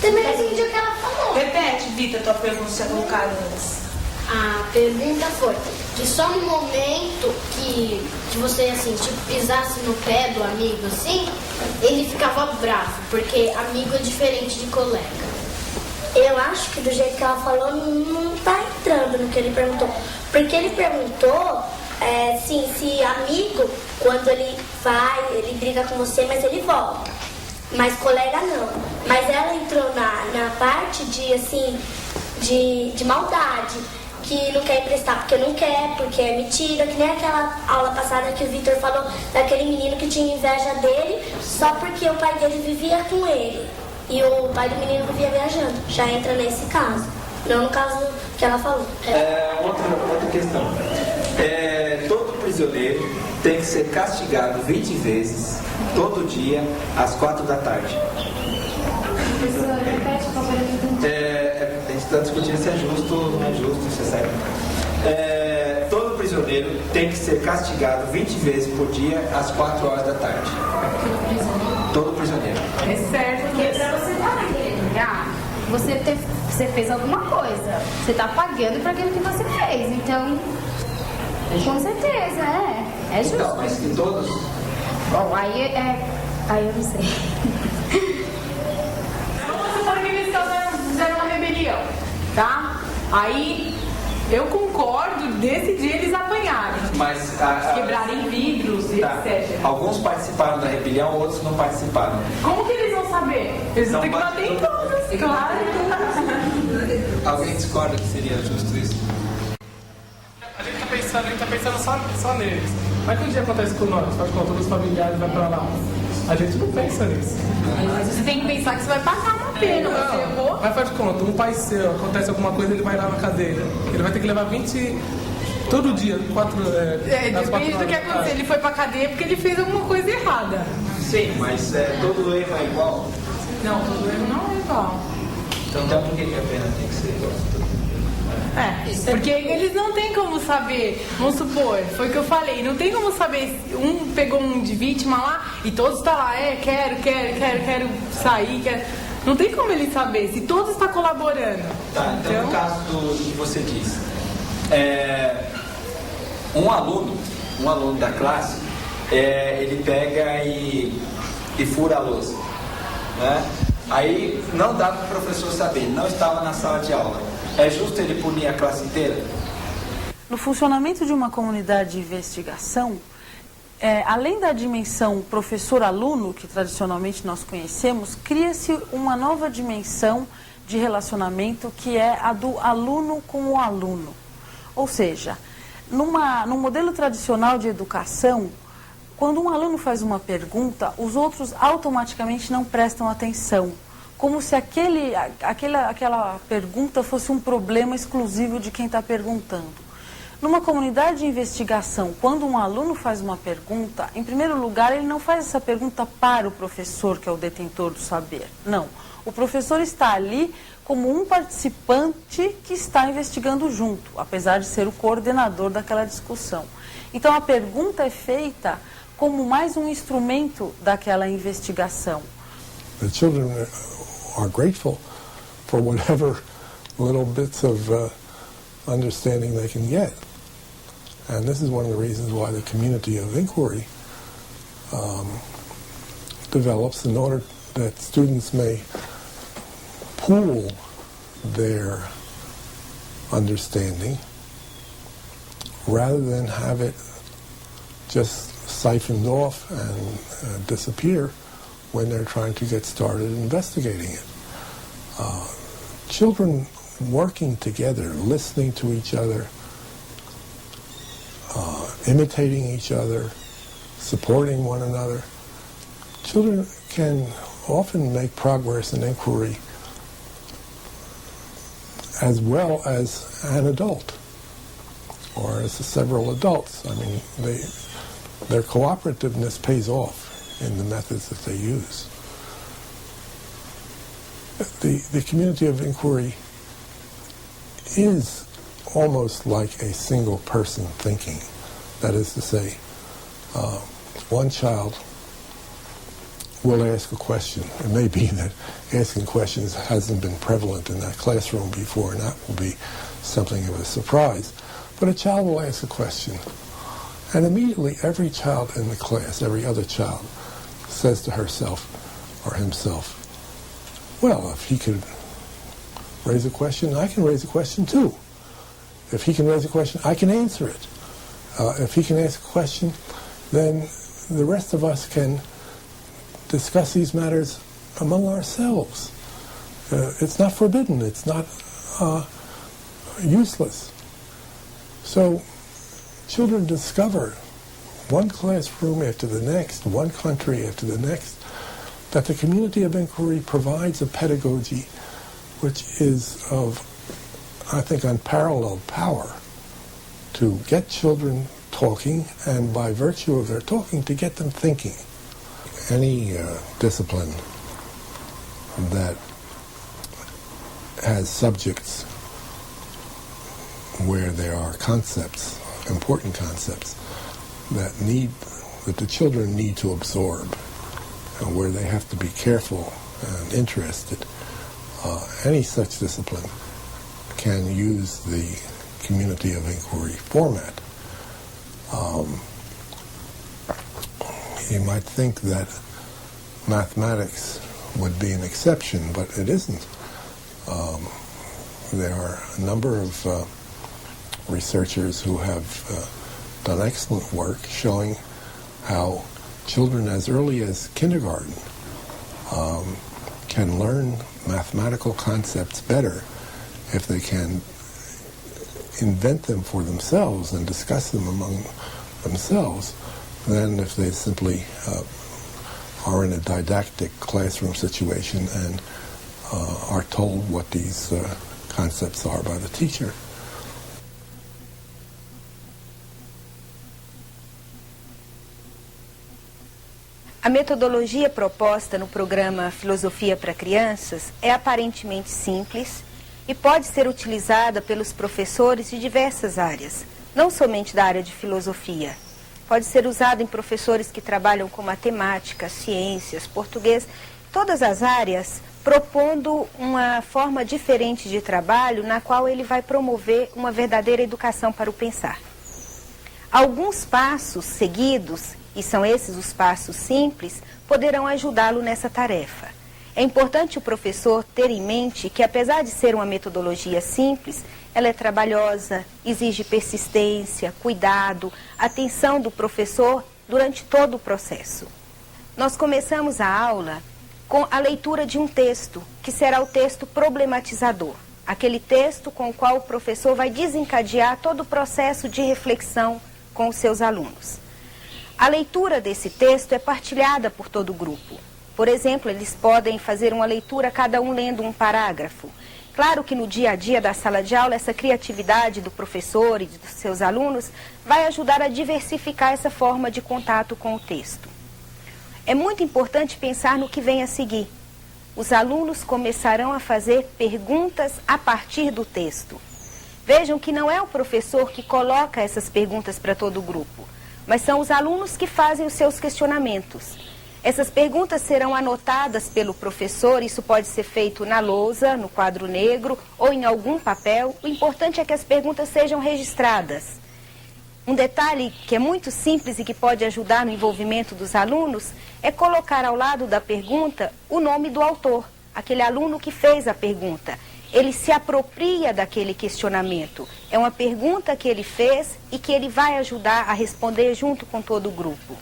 Também não entendi o que ela falou. Repete, Vitor, a tua pergunta você colocar antes. A pergunta foi que só no momento que você, assim, tipo, pisasse no pé do amigo, assim, ele ficava bravo, porque amigo é diferente de colega. Eu acho que do jeito que ela falou, não tá entrando no que ele perguntou. Porque ele perguntou, sim, se amigo, quando ele vai, ele briga com você, mas ele volta. Mas colega não. Mas ela entrou na parte de, assim, de maldade. Que não quer emprestar porque não quer, porque é mentira, que nem aquela aula passada que o Vitor falou daquele menino que tinha inveja dele só porque o pai dele vivia com ele e o pai do menino vivia viajando. Já entra nesse caso, não no caso que ela falou. Outra questão. Todo prisioneiro tem que ser castigado 20 vezes, todo dia, às 4 da tarde. Professor, repete qual foi a pergunta. A gente está discutindo se é justo ou não é justo, se é certo. Todo prisioneiro tem que ser castigado 20 vezes por dia, às 4 horas da tarde. Todo prisioneiro. É certo, porque pra você pagar, você fez alguma coisa. Você tá pagando por aquilo que você fez. Então, com certeza, é justo. Então, mas em todos? Bom, aí eu não sei. Fizeram uma rebelião, tá? Aí eu concordo desse dia eles apanharem, Mas quebrarem vidros e etc. Alguns participaram da rebelião, outros não participaram. Como que eles vão saber? Eles vão ter que bater em todos, claro. Alguém discorda que seria justo isso? A gente tá pensando só neles. Mas que um dia acontece com nós? Faz conta dos familiares vai pra lá. A gente não pensa nisso. Mas você tem que pensar que você vai pagar uma pena, você errou. Mas faz de conta, um pai seu, acontece alguma coisa, ele vai lá na cadeia. Ele vai ter que levar 20 todo dia, 4 depende do que acontecer. Ele foi pra cadeia porque ele fez alguma coisa errada. Sim, mas todo erro é igual? Não, todo erro não é igual. Então por que a pena tem que ser igual? Porque eles não tem como saber, vamos supor, foi o que eu falei, não tem como saber, um pegou um de vítima lá e todos tá lá, quero sair, não tem como ele saber, se todos estão colaborando. Tá, então no caso do que você disse, um aluno da classe, ele pega e fura a louça, né? Aí não dá para o professor saber, ele não estava na sala de aula. É justo ele punir a classe inteira? No funcionamento de uma comunidade de investigação, além da dimensão professor-aluno, que tradicionalmente nós conhecemos, cria-se uma nova dimensão de relacionamento que é a do aluno com o aluno. Ou seja, no modelo tradicional de educação, quando um aluno faz uma pergunta, os outros automaticamente não prestam atenção. Como se aquela pergunta fosse um problema exclusivo de quem está perguntando. Numa comunidade de investigação, quando um aluno faz uma pergunta, em primeiro lugar, ele não faz essa pergunta para o professor, que é o detentor do saber. Não. O professor está ali como um participante que está investigando junto, apesar de ser o coordenador daquela discussão. Então, a pergunta é feita como mais um instrumento daquela investigação. The children are grateful for whatever little bits of understanding they can get. And this is one of the reasons why the community of inquiry develops in order that students may pool their understanding rather than have it just siphoned off and disappear when they're trying to get started investigating it. children working together, listening to each other, imitating each other, supporting one another, children can often make progress in inquiry as well as an adult or as several adults. I mean, their cooperativeness pays off in the methods that they use. The community of inquiry is almost like a single person thinking. That is to say, one child will ask a question. It may be that asking questions hasn't been prevalent in that classroom before, and that will be something of a surprise. But a child will ask a question, and immediately every child in the class, every other child, says to herself or himself, well, if he could raise a question, I can raise a question too. If he can raise a question, I can answer it. If he can ask a question, then the rest of us can discuss these matters among ourselves. It's not forbidden. It's not useless. So children discover, one classroom after the next, one country after the next, that the community of inquiry provides a pedagogy which is of, I think, unparalleled power to get children talking, and by virtue of their talking, to get them thinking. Any discipline that has subjects where there are concepts, important concepts, that the children need to absorb, and where they have to be careful and interested, any such discipline can use the community of inquiry format. You might think that mathematics would be an exception, but it isn't. There are a number of researchers who have done excellent work showing how children as early as kindergarten can learn mathematical concepts better if they can invent them for themselves and discuss them among themselves than if they simply are in a didactic classroom situation and are told what these concepts are by the teacher. A metodologia proposta no programa Filosofia para Crianças é aparentemente simples e pode ser utilizada pelos professores de diversas áreas, não somente da área de filosofia. Pode ser usada em professores que trabalham com matemática, ciências, português, todas as áreas, propondo uma forma diferente de trabalho na qual ele vai promover uma verdadeira educação para o pensar. Alguns passos seguidos, e são esses os passos simples, poderão ajudá-lo nessa tarefa. É importante o professor ter em mente que, apesar de ser uma metodologia simples, ela é trabalhosa, exige persistência, cuidado, atenção do professor durante todo o processo. Nós começamos a aula com a leitura de um texto, que será o texto problematizador, aquele texto com o qual o professor vai desencadear todo o processo de reflexão com os seus alunos. A leitura desse texto é partilhada por todo o grupo. Por exemplo, eles podem fazer uma leitura, cada um lendo um parágrafo. Claro que no dia a dia da sala de aula, essa criatividade do professor e dos seus alunos vai ajudar a diversificar essa forma de contato com o texto. É muito importante pensar no que vem a seguir. Os alunos começarão a fazer perguntas a partir do texto. Vejam que não é o professor que coloca essas perguntas para todo o grupo, mas são os alunos que fazem os seus questionamentos. Essas perguntas serão anotadas pelo professor, isso pode ser feito na lousa, no quadro negro ou em algum papel. O importante é que as perguntas sejam registradas. Um detalhe que é muito simples e que pode ajudar no envolvimento dos alunos é colocar ao lado da pergunta o nome do autor, aquele aluno que fez a pergunta. Ele se apropria daquele questionamento. É uma pergunta que ele fez e que ele vai ajudar a responder junto com todo o grupo.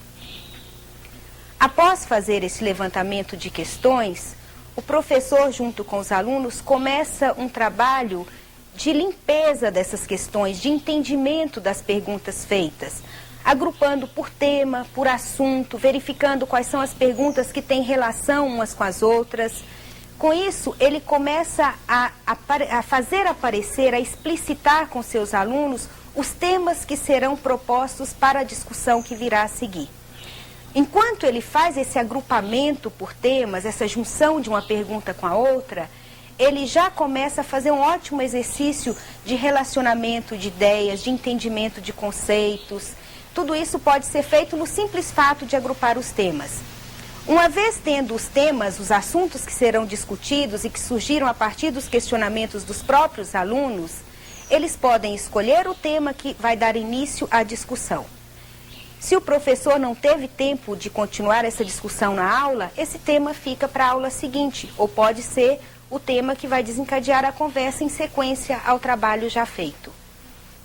Após fazer esse levantamento de questões, o professor, junto com os alunos, começa um trabalho de limpeza dessas questões, de entendimento das perguntas feitas, agrupando por tema, por assunto, verificando quais são as perguntas que têm relação umas com as outras. Com isso, ele começa a fazer aparecer, a explicitar com seus alunos os temas que serão propostos para a discussão que virá a seguir. Enquanto ele faz esse agrupamento por temas, essa junção de uma pergunta com a outra, ele já começa a fazer um ótimo exercício de relacionamento de ideias, de entendimento de conceitos. Tudo isso pode ser feito no simples fato de agrupar os temas. Uma vez tendo os temas, os assuntos que serão discutidos e que surgiram a partir dos questionamentos dos próprios alunos, eles podem escolher o tema que vai dar início à discussão. Se o professor não teve tempo de continuar essa discussão na aula, esse tema fica para a aula seguinte, ou pode ser o tema que vai desencadear a conversa em sequência ao trabalho já feito.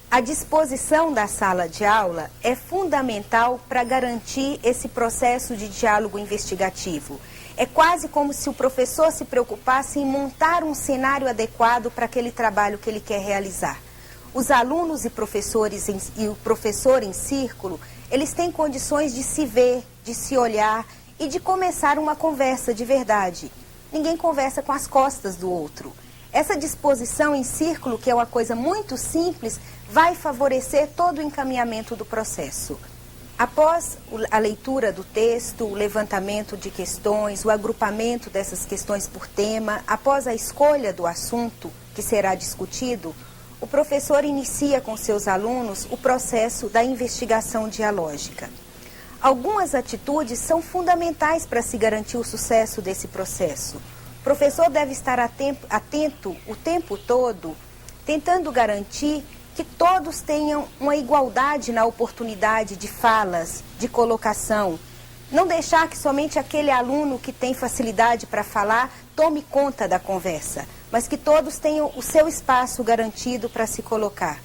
A disposição da sala de aula é fundamental para garantir esse processo de diálogo investigativo. É quase como se o professor se preocupasse em montar um cenário adequado para aquele trabalho que ele quer realizar. Os alunos e professores e o professor em círculo, eles têm condições de se ver, de se olhar e de começar uma conversa de verdade. Ninguém conversa com as costas do outro. Essa disposição em círculo, que é uma coisa muito simples, vai favorecer todo o encaminhamento do processo. Após a leitura do texto, o levantamento de questões, o agrupamento dessas questões por tema, após a escolha do assunto que será discutido, o professor inicia com seus alunos o processo da investigação dialógica. Algumas atitudes são fundamentais para se garantir o sucesso desse processo. O professor deve estar atento o tempo todo, tentando garantir que todos tenham uma igualdade na oportunidade de falas, de colocação. Não deixar que somente aquele aluno que tem facilidade para falar tome conta da conversa, mas que todos tenham o seu espaço garantido para se colocar.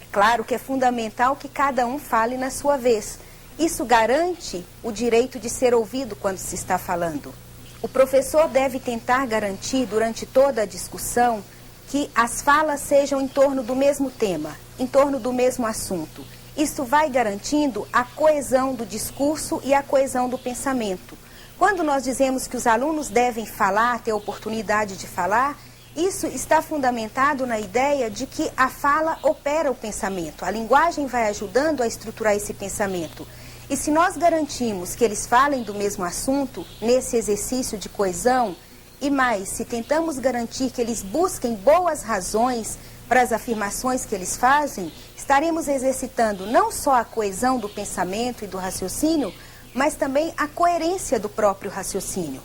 É claro que é fundamental que cada um fale na sua vez. Isso garante o direito de ser ouvido quando se está falando. O professor deve tentar garantir durante toda a discussão que as falas sejam em torno do mesmo tema, em torno do mesmo assunto. Isso vai garantindo a coesão do discurso e a coesão do pensamento. Quando nós dizemos que os alunos devem falar, ter a oportunidade de falar, isso está fundamentado na ideia de que a fala opera o pensamento. A linguagem vai ajudando a estruturar esse pensamento. E se nós garantimos que eles falem do mesmo assunto, nesse exercício de coesão, e mais, se tentamos garantir que eles busquem boas razões para as afirmações que eles fazem, estaremos exercitando não só a coesão do pensamento e do raciocínio, mas também a coerência do próprio raciocínio.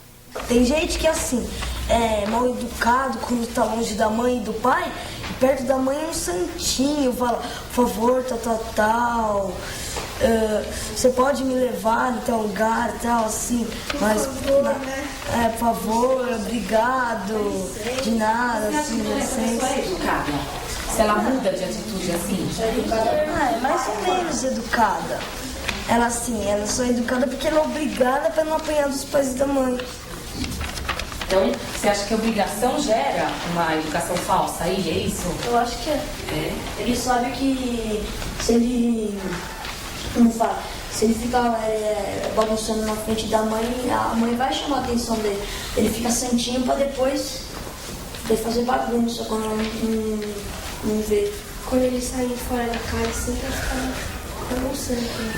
Tem gente que assim, é mal educado quando está longe da mãe e do pai, e perto da mãe é um santinho, fala, por favor, tal, você pode me levar em tal lugar, tal, assim, mas, por favor, obrigado, de nada, assim, educada. Se ela muda de atitude assim? É mais ou menos educada. Ela assim, ela só é educada porque ela é obrigada para não apanhar dos pais e da mãe. Então, você acha que a obrigação gera uma educação falsa aí, é isso? Eu acho que é. Ele sabe que se ele, como fala, se ele ficar bagunçando na frente da mãe, a mãe vai chamar a atenção dele. Ele fica santinho para depois fazer bagunça quando ela não vê. Quando ele sair fora da casa, sempre vai ficar...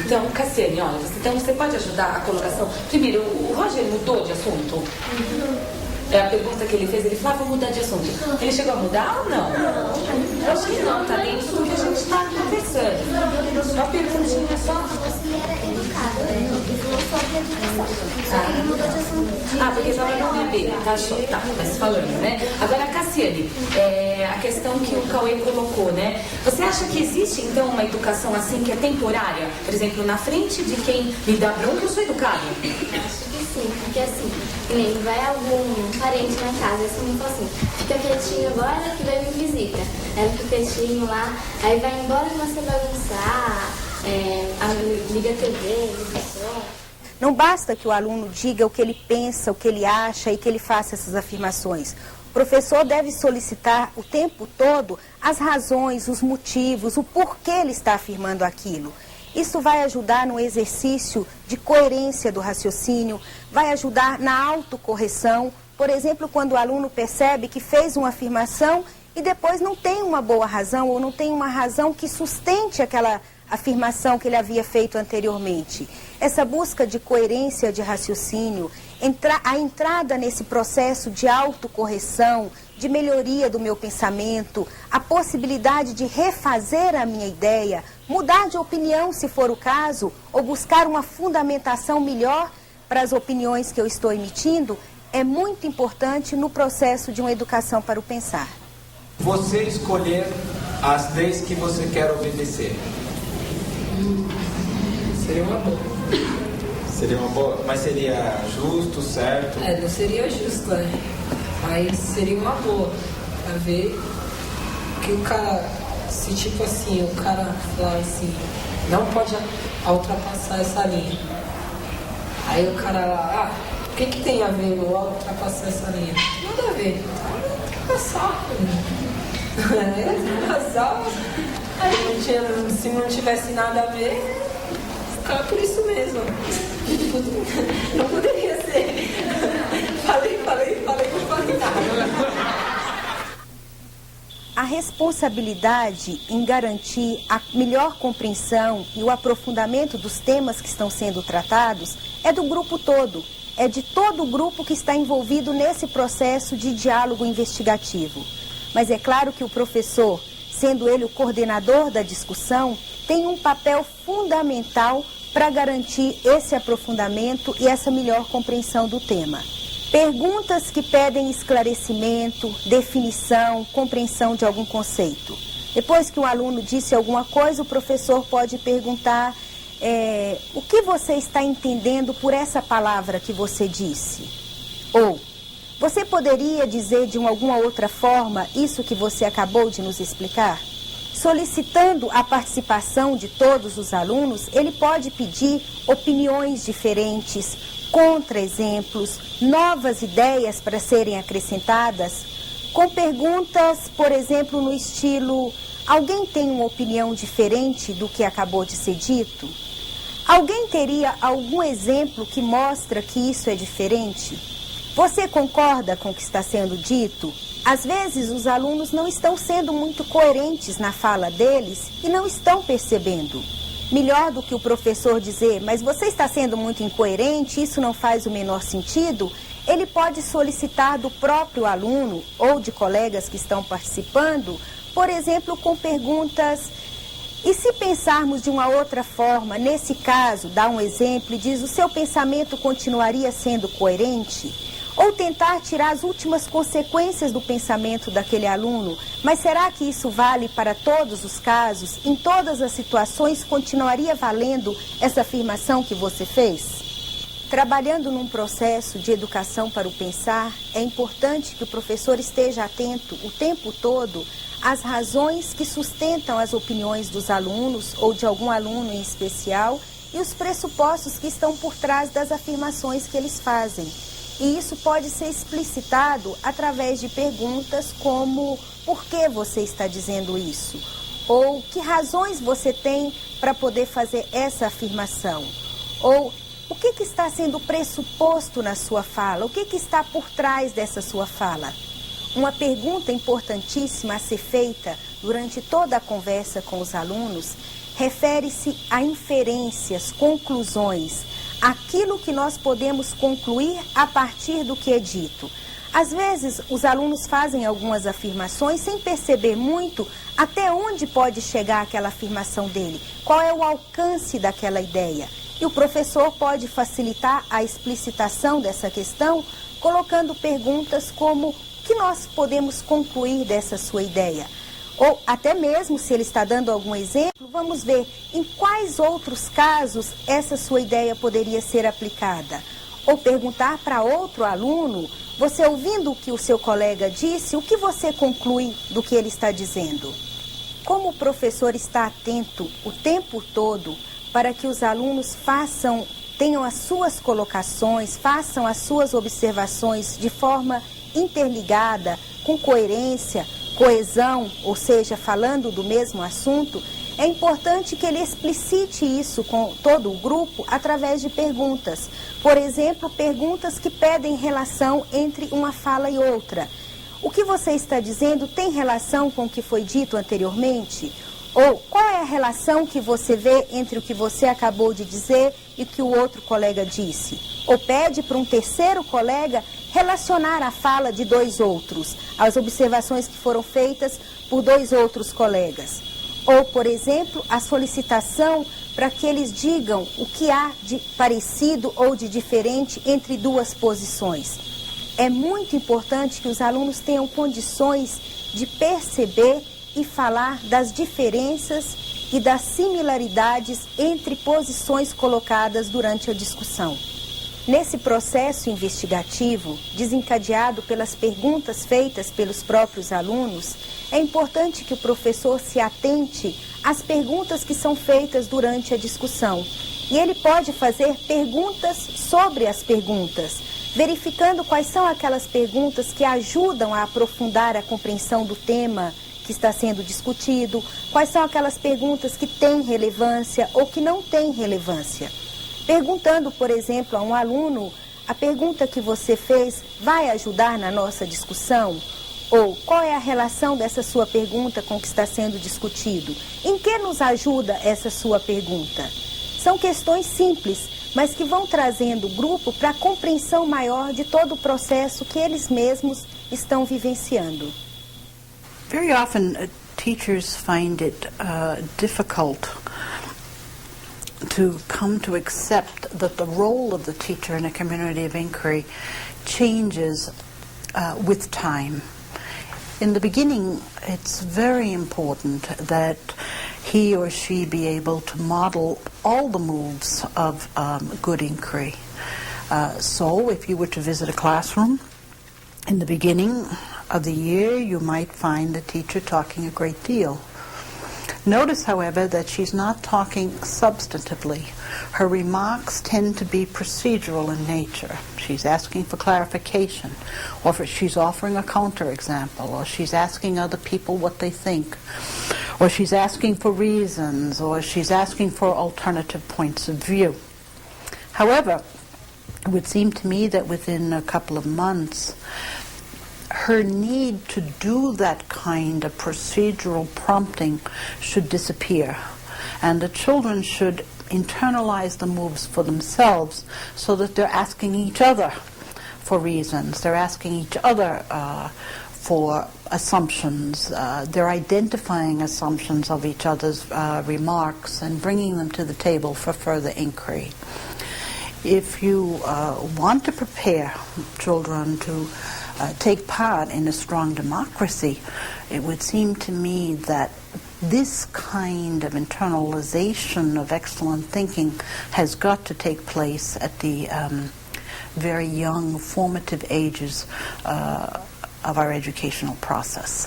Então, Cassiane, olha, então você pode ajudar a colocação. Primeiro, o Roger mudou de assunto? É a pergunta que ele fez, ele falou, vou mudar de assunto. Ele chegou a mudar ou não? Eu acho que não, tá dentro do que a gente está conversando. Uma perguntinha só. Porque estava no bebê, tá, mas falando, né? Agora, Cassiane, a questão que o Cauê colocou, né? Você acha que existe, então, uma educação assim que é temporária? Por exemplo, na frente de quem me dá bronca, eu sou educada? Acho que sim, porque assim, nem vai algum parente na casa, assim, fala assim, fica quietinho agora que vai vir visita. Aí fica quietinho lá, aí vai embora e começa a bagunçar, liga a TV, liga o som. Não basta que o aluno diga o que ele pensa, o que ele acha e que ele faça essas afirmações. O professor deve solicitar o tempo todo as razões, os motivos, o porquê ele está afirmando aquilo. Isso vai ajudar no exercício de coerência do raciocínio, vai ajudar na autocorreção. Por exemplo, quando o aluno percebe que fez uma afirmação e depois não tem uma boa razão ou não tem uma razão que sustente aquela afirmação que ele havia feito anteriormente. Essa busca de coerência de raciocínio, a entrada nesse processo de autocorreção, de melhoria do meu pensamento, a possibilidade de refazer a minha ideia, mudar de opinião se for o caso, ou buscar uma fundamentação melhor para as opiniões que eu estou emitindo, é muito importante no processo de uma educação para o pensar. Você escolher as leis que você quer obedecer. Seria uma boa. Seria uma boa? Mas seria justo, certo? Não seria justo, mas seria uma boa. Pra ver que o cara, se tipo assim, o cara falar assim, não pode ultrapassar essa linha. Aí o cara lá, o que tem a ver com ultrapassar essa linha? Nada a ver. Ultrapassar. Ultrapassar. Aí se não tivesse nada a ver, ficava por isso mesmo. Não poderia ser. Falei nada. A responsabilidade em garantir a melhor compreensão e o aprofundamento dos temas que estão sendo tratados é do grupo todo, é de todo o grupo que está envolvido nesse processo de diálogo investigativo. Mas é claro que o professor, sendo ele o coordenador da discussão, tem um papel fundamental para garantir esse aprofundamento e essa melhor compreensão do tema. Perguntas que pedem esclarecimento, definição, compreensão de algum conceito. Depois que o aluno disse alguma coisa, o professor pode perguntar o que você está entendendo por essa palavra que você disse? Ou, você poderia dizer de alguma outra forma isso que você acabou de nos explicar? Solicitando a participação de todos os alunos, ele pode pedir opiniões diferentes, contra-exemplos, novas ideias para serem acrescentadas, com perguntas, por exemplo, no estilo: alguém tem uma opinião diferente do que acabou de ser dito? Alguém teria algum exemplo que mostra que isso é diferente? Você concorda com o que está sendo dito? Às vezes os alunos não estão sendo muito coerentes na fala deles e não estão percebendo. Melhor do que o professor dizer, mas você está sendo muito incoerente, isso não faz o menor sentido, ele pode solicitar do próprio aluno ou de colegas que estão participando, por exemplo, com perguntas: e se pensarmos de uma outra forma, nesse caso, dá um exemplo e diz: o seu pensamento continuaria sendo coerente? Ou tentar tirar as últimas consequências do pensamento daquele aluno. Mas será que isso vale para todos os casos? Em todas as situações continuaria valendo essa afirmação que você fez? Trabalhando num processo de educação para o pensar, é importante que o professor esteja atento o tempo todo às razões que sustentam as opiniões dos alunos ou de algum aluno em especial e os pressupostos que estão por trás das afirmações que eles fazem. E isso pode ser explicitado através de perguntas como: por que você está dizendo isso? Ou que razões você tem para poder fazer essa afirmação? Ou o que está sendo pressuposto na sua fala? O que está por trás dessa sua fala? Uma pergunta importantíssima a ser feita durante toda a conversa com os alunos refere-se a inferências, conclusões, aquilo que nós podemos concluir a partir do que é dito. Às vezes, os alunos fazem algumas afirmações sem perceber muito até onde pode chegar aquela afirmação dele, qual é o alcance daquela ideia. E o professor pode facilitar a explicitação dessa questão, colocando perguntas como: o que nós podemos concluir dessa sua ideia? Ou até mesmo, se ele está dando algum exemplo, vamos ver em quais outros casos essa sua ideia poderia ser aplicada. Ou perguntar para outro aluno: você ouvindo o que o seu colega disse, o que você conclui do que ele está dizendo? Como o professor está atento o tempo todo para que os alunos façam tenham as suas colocações, façam as suas observações de forma interligada, com coerência, coesão, ou seja, falando do mesmo assunto, é importante que ele explicite isso com todo o grupo através de perguntas. Por exemplo, perguntas que pedem relação entre uma fala e outra. O que você está dizendo tem relação com o que foi dito anteriormente? Ou qual é a relação que você vê entre o que você acabou de dizer e o que o outro colega disse? Ou pede para um terceiro colega relacionar a fala de dois outros, as observações que foram feitas por dois outros colegas. Ou, por exemplo, a solicitação para que eles digam o que há de parecido ou de diferente entre duas posições. É muito importante que os alunos tenham condições de perceber e falar das diferenças e das similaridades entre posições colocadas durante a discussão. Nesse processo investigativo, desencadeado pelas perguntas feitas pelos próprios alunos, é importante que o professor se atente às perguntas que são feitas durante a discussão. E ele pode fazer perguntas sobre as perguntas, verificando quais são aquelas perguntas que ajudam a aprofundar a compreensão do tema que está sendo discutido, quais são aquelas perguntas que têm relevância ou que não têm relevância. Perguntando, por exemplo, a um aluno, a pergunta que você fez vai ajudar na nossa discussão? Ou qual é a relação dessa sua pergunta com o que está sendo discutido? Em que nos ajuda essa sua pergunta? São questões simples, mas que vão trazendo o grupo para a compreensão maior de todo o processo que eles mesmos estão vivenciando. Very often, teachers find it difficult to come to accept that the role of the teacher in a community of inquiry changes with time. In the beginning, it's very important that he or she be able to model all the moves of good inquiry. So if you were to visit a classroom, in the beginning of the year, you might find the teacher talking a great deal. Notice, however, that she's not talking substantively. Her remarks tend to be procedural in nature. She's asking for clarification, or she's offering a counterexample, or she's asking other people what they think, or she's asking for reasons, or she's asking for alternative points of view. However, it would seem to me that within a couple of months, her need to do that kind of procedural prompting should disappear, and the children should internalize the moves for themselves so that they're asking each other for reasons, they're asking each other for assumptions, they're identifying assumptions of each other's remarks and bringing them to the table for further inquiry. If you want to prepare children to take part in a strong democracy, it would seem to me that this kind of internalization of excellent thinking has got to take place at the very young, formative ages of our educational process.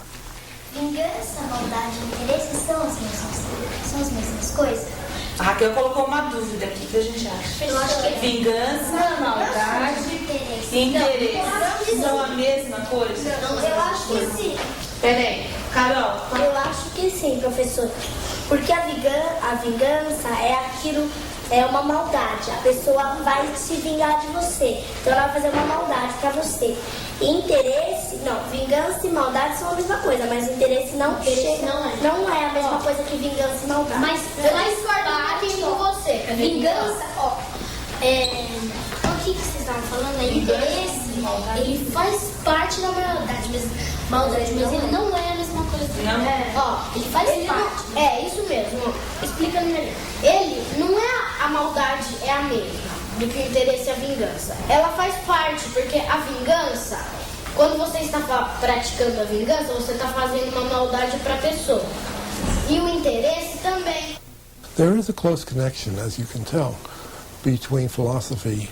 Vingança, maldade e interesse são as mesmas coisas? A Raquel colocou uma dúvida aqui que a gente acha. Eu acho que vingança, maldade e interesse são a mesma coisa? Eu acho que sim. Peraí, Carol. Eu acho que sim, professor. Porque a vingança é aquilo, é uma maldade. A pessoa vai se vingar de você. Então ela vai fazer uma maldade pra você. Interesse, não, vingança e maldade são a mesma coisa, mas interesse não chega, não é a mesma coisa que vingança e maldade. Mas eu discordo um pouquinho com você. Vingança, O que vocês estavam falando aí? Interesse, ele faz parte da maldade, mas ele não é a mesma coisa. Não. Ele faz parte. É, isso mesmo. Explicando melhor. Ele não é a maldade, é a mesma do que o interesse e a vingança. Ela faz parte, porque a vingança, quando você está praticando a vingança, você está fazendo uma maldade para a pessoa. E o interesse também. There is a close connection, as you can tell, between philosophy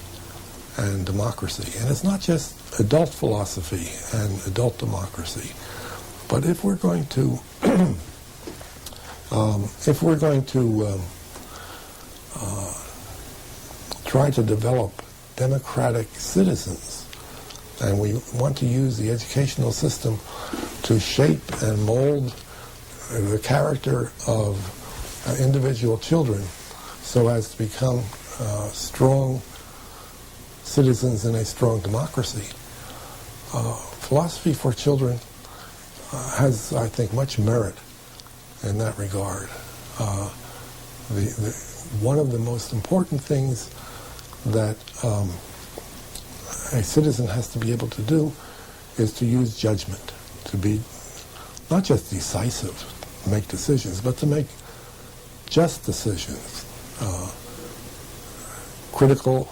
and democracy. And it's not just adult philosophy and adult democracy. But if we're going to try to develop democratic citizens, and we want to use the educational system to shape and mold the character of individual children so as to become strong citizens in a strong democracy. Philosophy for children has, I think, much merit in that regard. One of the most important things that a citizen has to be able to do is to use judgment, to be not just decisive, make decisions, but to make just decisions, critical,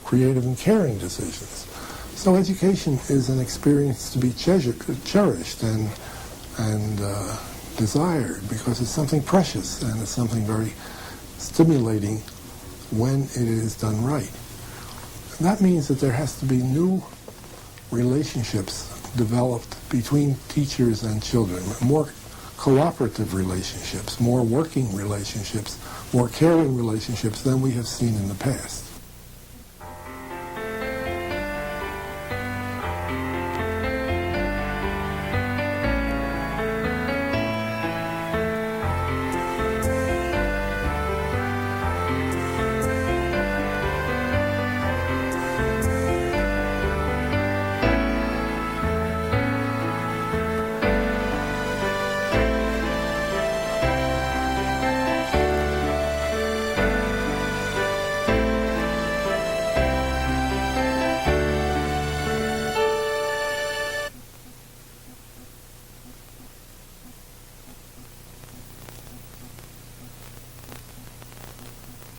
creative, and caring decisions. So education is an experience to be cherished and desired, because it's something precious and it's something very stimulating when it is done right. And that means that there has to be new relationships developed between teachers and children, more cooperative relationships, more working relationships, more caring relationships than we have seen in the past.